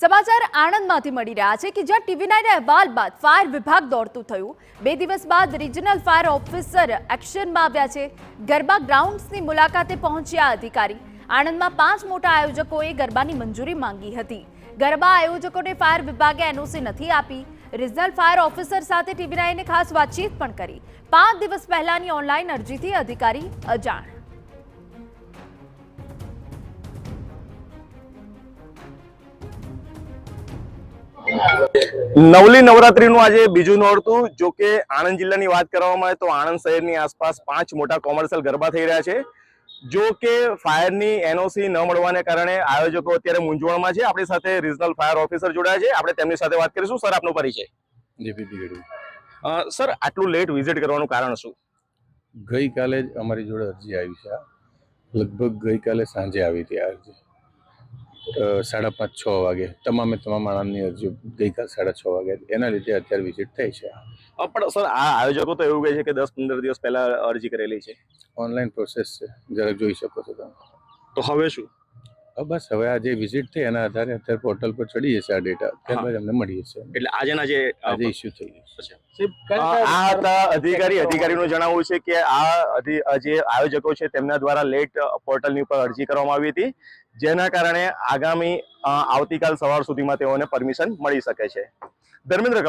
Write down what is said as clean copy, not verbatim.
સમાચાર આણંદમાંથી મળી રહ્યા છે કે જ્યાં TV9 અહેવાલ બાદ ફાયર વિભાગ દોડતું થયું। 2 દિવસ બાદ રિજનલ ફાયર ઓફિસર એક્શનમાં આવ્યા છે। ગરબા ગ્રાઉન્ડ્સની મુલાકાતે પહોંચ્યા અધિકારી। આણંદમાં 5 મોટા આયોજકોએ ગરબાની મંજૂરી માંગી હતી। ગરબા આયોજકોને ફાયર વિભાગે NOC નથી આપી। રિજનલ ફાયર ઓફિસર સાથે TV9 ખાસ વાતચીત પણ કરી। 5 દિવસ પહેલાની ઓનલાઈન અરજીથી અધિકારી અજાણ। નવલી નવરાત્રીનું આજે બીજું નોરતું। જો કે આણંદ જિલ્લાની વાત કરવામાં આવે તો આણંદ શહેરની આસપાસ 5 મોટા કોમર્શિયલ ગરબા થઈ રહ્યા છે। જો કે ફાયરની NOC ન મળવાને કારણે આયોજકો અત્યારે મૂંઝવણમાં છે। આપણી સાથે રિજનલ ફાયર ઓફિસર જોડાયા છે, આપણે તેમની સાથે વાત કરીશું। સર, આપનો પરિચય? જેપી ગઢવી। સર, આટલું લેટ વિઝિટ કરવાનું કારણ શું? ગઈકાલે જ અમારી જોડે અરજી આવી છે। લગભગ ગઈકાલે સાંજે આવી હતી આ અરજી 5:30-6 વાગે। તમામ આણંદની અરજીઓ ગઈકાલ 6:30 વાગે, એના લીધે અત્યારે વિઝિટ થઈ છે। પણ સર, આ આયોજકો તો એવું કહે છે કે 10-15 દિવસ પહેલા અરજી કરેલી છે। ઓનલાઈન પ્રોસેસ છે, જરાક જોઈ શકો છો તમે। તો હવે શું? બસ હવે આ જે વિઝિટ થઈ એના આધારે અત્યારે પોર્ટલ પર ચડી જશે આ ડેટા, ત્યારબાદ અમને મળી જશે। એટલે આજે ઇસ્યુ થઈ જશે। આ હતા અધિકારીનું જણાવવું છે કે આ જે આયોજકો છે તેમના દ્વારા લેટ પોર્ટલની ઉપર અરજી કરવામાં આવી હતી, જેના કારણે આગામી આવતીકાલ સવાર સુધીમાં તેઓને પરમિશન મળી શકે છે। ધર્મેન્દ્ર